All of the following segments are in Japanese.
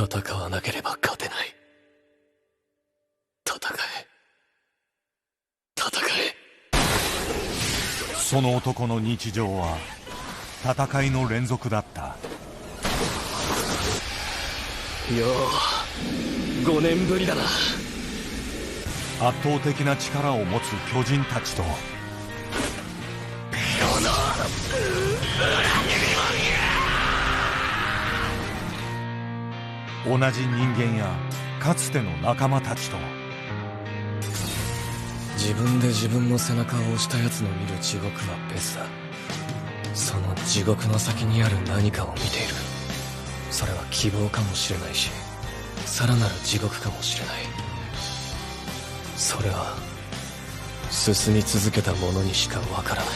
戦わなければ勝てない。戦え。戦え。その男の日常は戦いの連続だった。よう、5年ぶりだな。圧倒的な力を持つ巨人たちと同じ人間やかつての仲間たちと、自分で自分の背中を押した奴の見る地獄は別だ。その地獄の先にある何かを見ている。それは希望かもしれないし、さらなる地獄かもしれない。それは進み続けた者にしかわからない。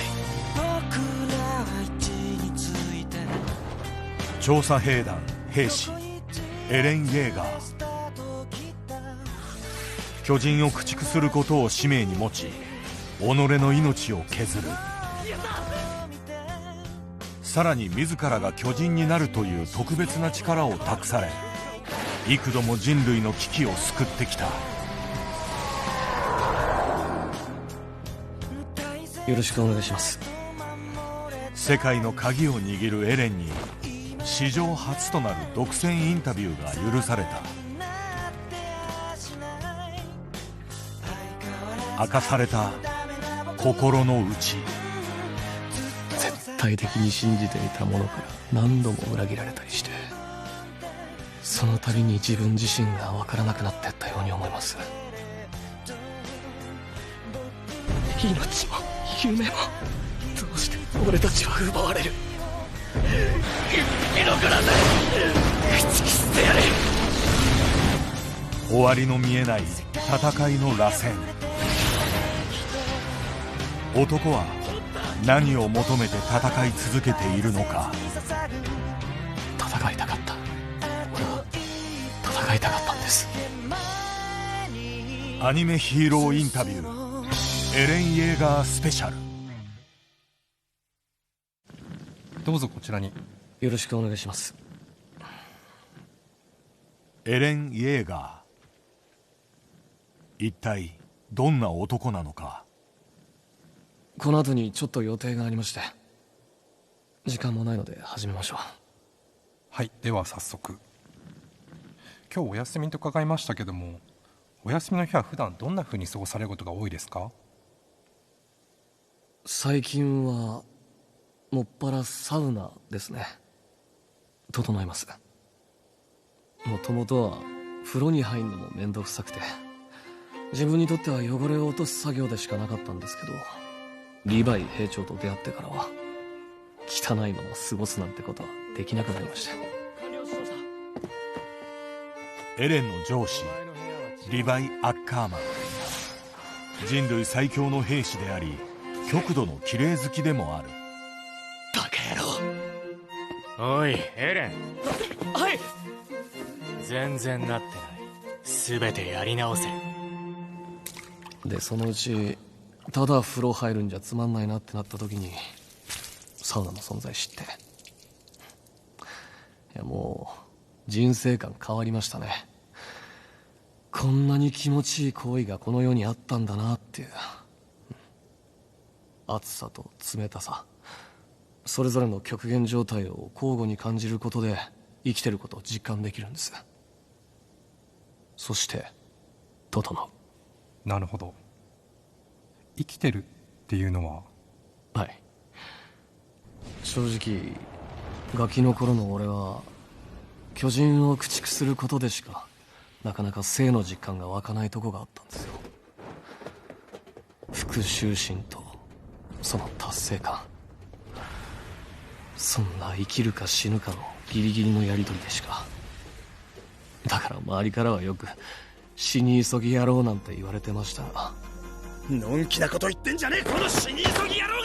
調査兵団兵士エレン・イェーガー。巨人を駆逐することを使命に持ち、己の命を削る。さらに自らが巨人になるという特別な力を託され、幾度も人類の危機を救ってきた。よろしくお願いします。世界の鍵を握るエレンに史上初となる独占インタビューが許された。明かされた心の内。絶対的に信じていたものから何度も裏切られたりして、その度に自分自身が分からなくなっていったように思います。命も夢もどうして俺たちは奪われる。一匹のグラス打ち切ってやれ。終わりの見えない戦いの螺旋。男は何を求めて戦い続けているのか。戦いたかった。俺は戦いたかったんです。アニメヒーローインタビューエレン・イェーガースペシャル。どうぞこちらに。よろしくお願いします。エレン・イェーガー、一体どんな男なのか。この後にちょっと予定がありまして、時間もないので始めましょう。はい、では早速。今日お休みと伺いましたけども、お休みの日は普段どんな風に過ごされることが多いですか？最近はもっぱらサウナですね。整います。もともとは風呂に入るのもめんどくさくて、自分にとっては汚れを落とす作業でしかなかったんですけど、リヴァイ兵長と出会ってからは汚いまま過ごすなんてことはできなくなりました。エレンの上司リヴァイ・アッカーマン、人類最強の兵士であり極度の綺麗好きでもある。バカ野郎。おいエレン。はい。全然なってない。全てやり直せ。でそのうちただ風呂入るんじゃつまんないなってなった時にサウナの存在知って、いやもう人生観変わりましたね。こんなに気持ちいい行為がこの世にあったんだなっていう。暑さと冷たさ、それぞれの極限状態を交互に感じることで生きてることを実感できるんです。そして整う。なるほど。生きてるっていうのは？はい。正直ガキの頃の俺は巨人を駆逐することでしかなかなか生の実感が湧かないとこがあったんですよ。復讐心とその達成感、そんな生きるか死ぬかのギリギリのやり取りでしか。だから周りからはよく死に急ぎ野郎なんて言われてました。のんきなこと言ってんじゃねえこの死に急ぎ野郎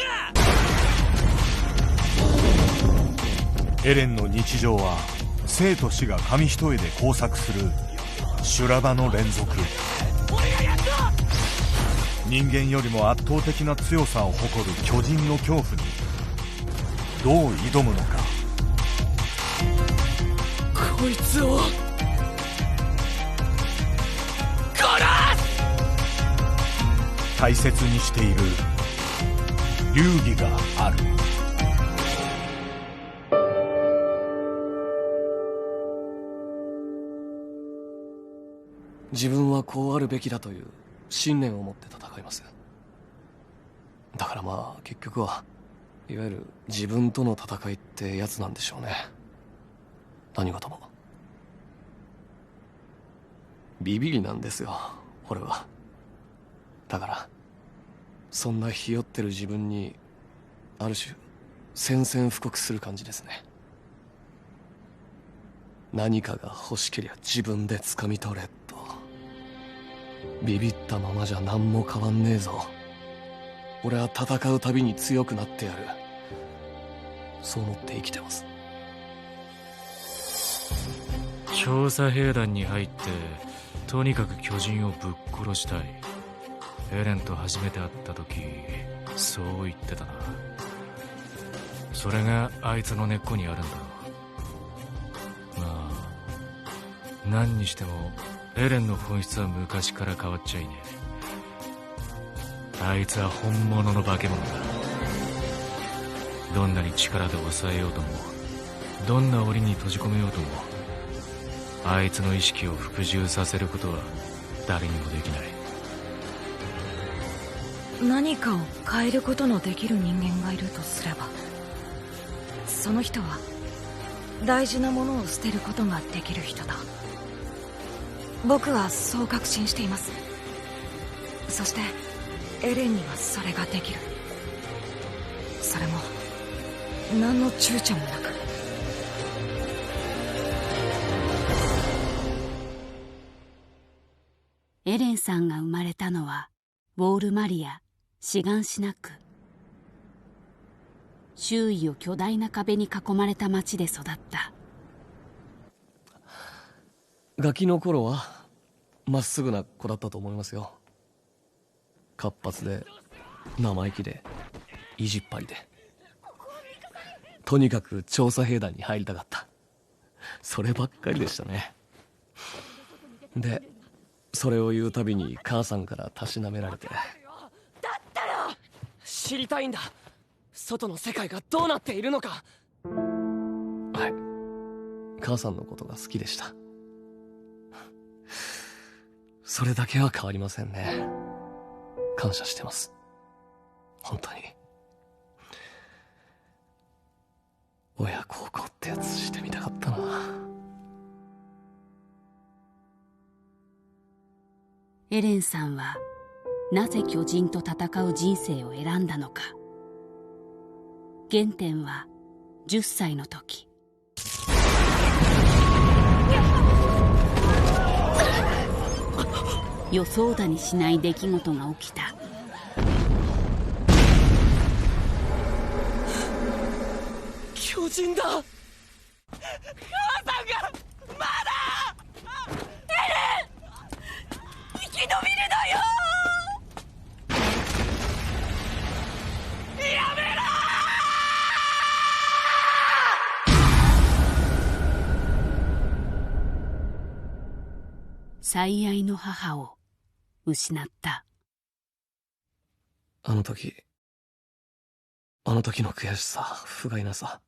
が。エレンの日常は生と死が紙一重で交錯する修羅場の連続。人間よりも圧倒的な強さを誇る巨人の恐怖にどう挑むのか。こいつを大切にしている流儀がある。自分はこうあるべきだという信念を持って戦います。だからまあ結局はいわゆる自分との戦いってやつなんでしょうね。何事もビビりなんですよ俺は。だからそんなひよってる自分にある種宣戦布告する感じですね。何かが欲しけりゃ自分で掴み取れと。ビビったままじゃ何も変わんねえぞ。俺は戦うたびに強くなってやる。そう思って生きてます。調査兵団に入ってとにかく巨人をぶっ殺したい。エレンと初めて会った時そう言ってたな。それがあいつの根っこにあるんだろう。まあ何にしてもエレンの本質は昔から変わっちゃいねえ。あいつは本物の化け物だ。どんなに力で抑えようとも、どんな檻に閉じ込めようとも、あいつの意識を服従させることは誰にもできない。何かを変えることのできる人間がいるとすれば、その人は大事なものを捨てることができる人だ。僕はそう確信しています。そしてエレンにはそれができる。それも何の躊躇もなく。エレンさんが生まれたのはウォールマリア・シガンシナ区。周囲を巨大な壁に囲まれた町で育った。ガキの頃はまっすぐな子だったと思いますよ。活発で生意気で意地っ張りで、とにかく調査兵団に入りたかった。そればっかりでしたね。でそれを言うたびに母さんからたしなめられて。だったら知りたいんだ。外の世界がどうなっているのか。はい、母さんのことが好きでした。それだけは変わりませんね。感謝してます、本当に。親孝行ってやつしてみたかったな。エレンさんはなぜ巨人と戦う人生を選んだのか。原点は10歳の時。予想だにしない出来事が起きた。巨人だ。母さんがまだ。エレン生き延びるのよ。やめろ。最愛の母を失った。あの時の悔しさ、不甲斐なさ、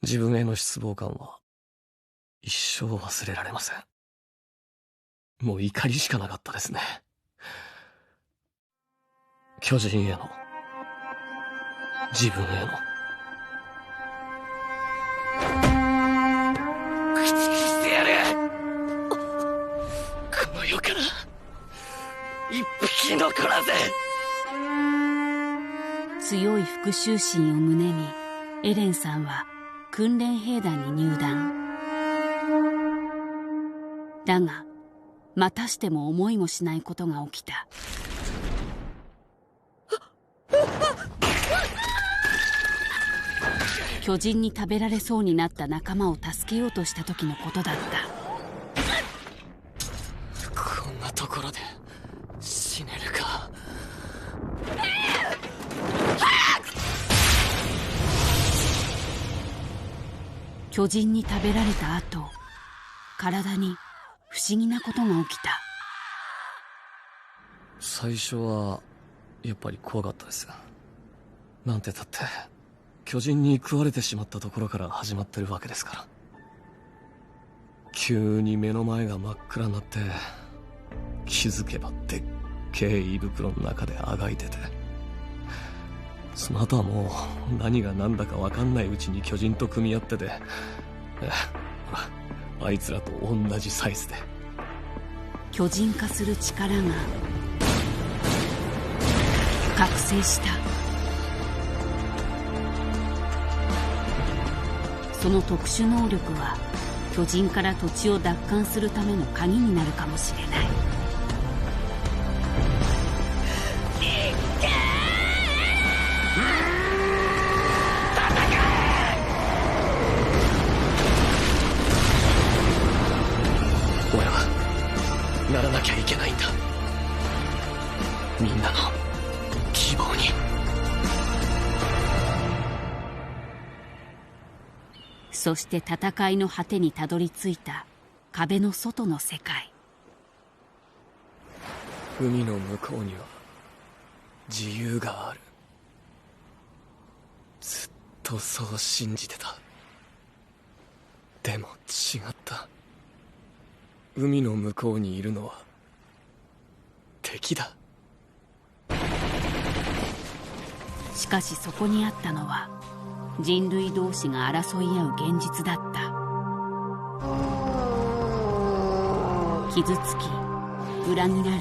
自分への失望感は一生忘れられません。もう怒りしかなかったですね。巨人への、自分への。駆逐してやる。この世から一匹残らず。強い復讐心を胸にエレンさんは訓練兵団に入団。だがまたしても思いもしないことが起きた。巨人に食べられそうになった仲間を助けようとした時のことだった。こんなところで死ねるか。巨人に食べられた後、体に不思議なことが起きた。最初はやっぱり怖かったです。なんてだって巨人に食われてしまったところから始まってるわけですから。急に目の前が真っ暗になって、気づけばでっけえ胃袋の中であがいてて、その後はもう何が何だか分かんないうちに巨人と組み合ってて、あいつらと同じサイズで。巨人化する力が覚醒した。その特殊能力は巨人から土地を奪還するための鍵になるかもしれない。俺はならなきゃいけないんだ。みんなの希望に。そして戦いの果てにたどり着いた壁の外の世界。海の向こうには自由がある。ずっとそう信じてた。でも違った。海の向こうにいるのは敵だ。しかしそこにあったのは人類同士が争い合う現実だった。傷つき裏切られ、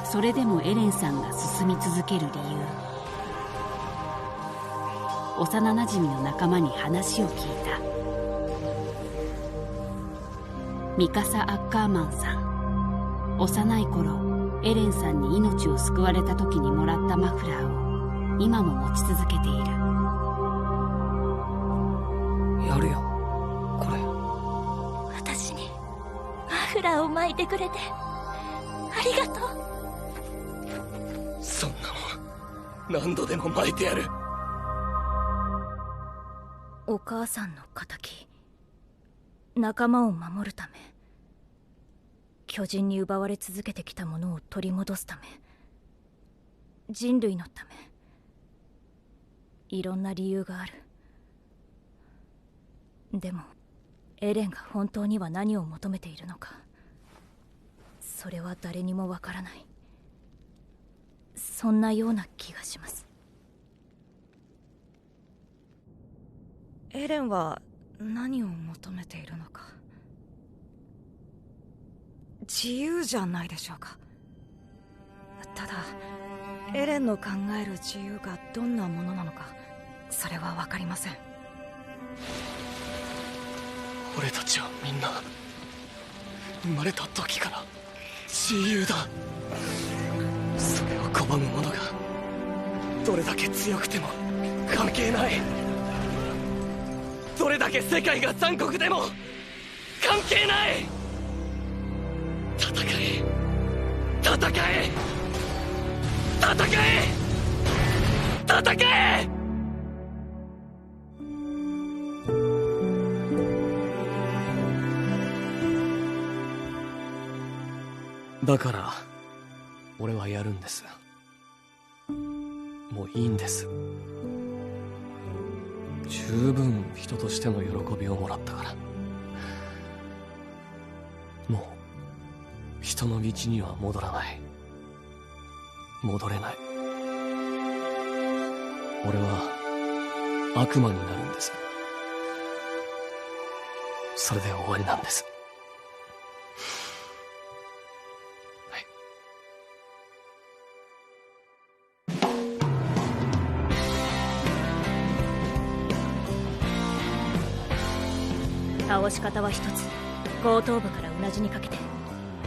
それでもエレンさんが進み続ける理由。幼なじみの仲間に話を聞いた。ミカサ・アッカーマンさん。幼い頃エレンさんに命を救われた時にもらったマフラーを今も持ち続けている。やるよこれ。私にマフラーを巻いてくれてありがとう。そんなもん何度でも巻いてやる。お母さんの仇、仲間を守るため、巨人に奪われ続けてきたものを取り戻すため、人類のため、いろんな理由がある。でもエレンが本当には何を求めているのか、それは誰にもわからない。そんなような気がします。エレンは何を求めているのか。自由じゃないでしょうか。ただエレンの考える自由がどんなものなのか、それは分かりません。俺たちはみんな生まれた時から自由だ。それを拒む者がどれだけ強くても関係ない。どれだけ世界が残酷でも関係ない。戦え戦え戦え戦え。だから俺はやるんです。もういいんです。十分人としての喜びをもらったから。もう人の道には戻らない。戻れない。俺は悪魔になるんです。それで終わりなんです。倒し方は一つ。後頭部からうなじにかけて、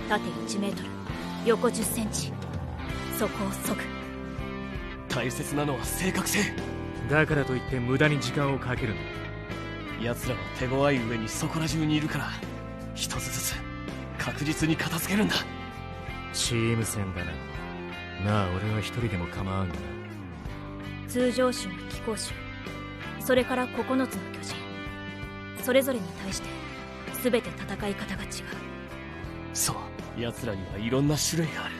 縦1メートル、横10センチ、そこを即。大切なのは正確性。だからといって無駄に時間をかけるんだ。奴らの手強い上にそこら中にいるから、一つずつ確実に片付けるんだ。チーム戦だな。まあ俺は一人でも構わんがな。通常種に騎行種、それから9つの巨人、それぞれに対して全て戦い方が違う。そう、奴らにはいろんな種類がある。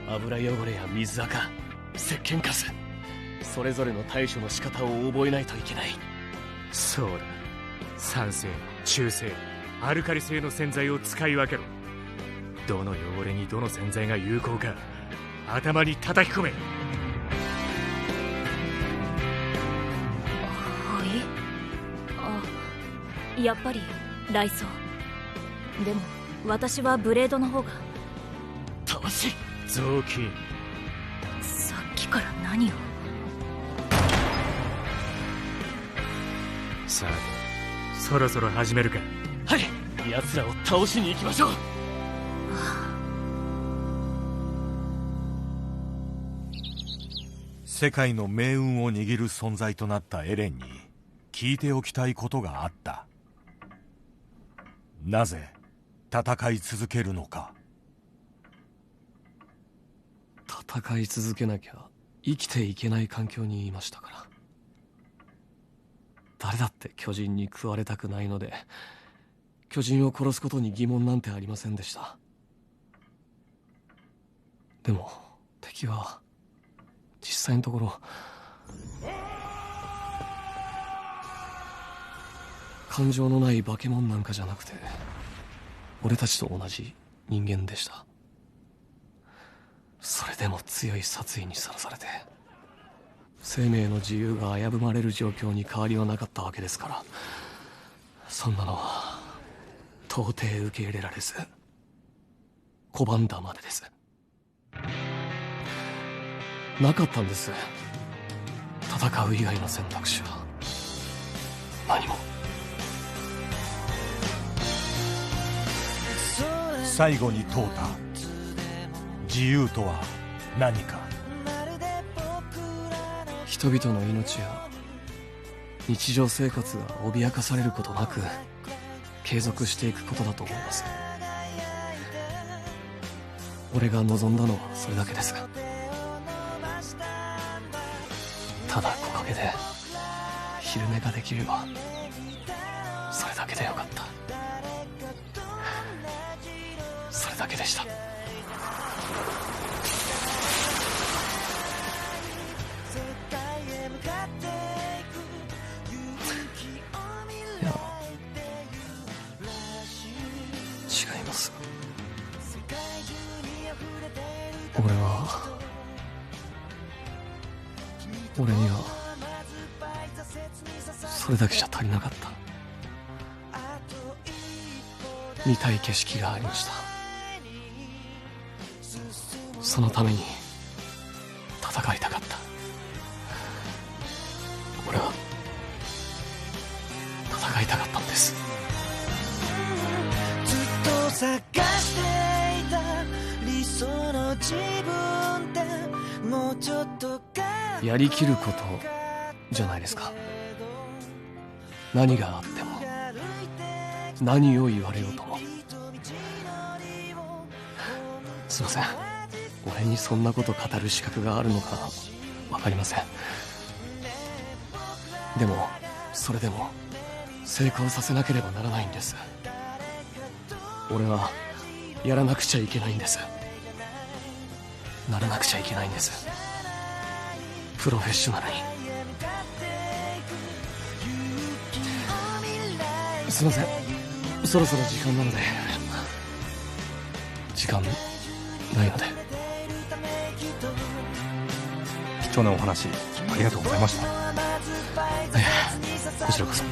油汚れや水垢、石鹸カス、それぞれの対処の仕方を覚えないといけない。そうだ、酸性、中性、アルカリ性の洗剤を使い分けろ。どの汚れにどの洗剤が有効か頭に叩き込め。はい。やっぱり雷装。でも私はブレードの方が。たわし雑巾。さっきから何を。さあ、そろそろ始めるか。はい、奴らを倒しに行きましょう。世界の命運を握る存在となったエレンに聞いておきたいことがあった。なぜ戦い続けるのか。戦い続けなきゃ生きていけない環境にいましたから。誰だって巨人に食われたくないので、巨人を殺すことに疑問なんてありませんでした。でも敵は実際のところ感情のない化け物なんかじゃなくて、俺たちと同じ人間でした。それでも強い殺意にさらされて、生命の自由が危ぶまれる状況に変わりはなかったわけですから、そんなのは到底受け入れられず、拒んだまでです。なかったんです、戦う以外の選択肢は。何も。最後に問うた自由とは何か。人々の命や日常生活が脅かされることなく継続していくことだと思います。俺が望んだのはそれだけです。ただ木陰で昼寝ができればそれだけでよかった。それだけでした。いや、違います。俺にはそれだけじゃ足りなかった。見たい景色がありました。そのために戦いたかった。俺は戦いたかったんです。ずっと探していた理想の自分ってもうちょっとやりきることじゃないですか。何があっても何を言われようとも。すいません、俺にそんなこと語る資格があるのか分かりません。でもそれでも成功させなければならないんです。俺はやらなくちゃいけないんです。ならなくちゃいけないんです。プロフェッショナルに。すいません、そろそろ時間なので。時間ないので。貴重なお話ありがとうございました。こちらこそ。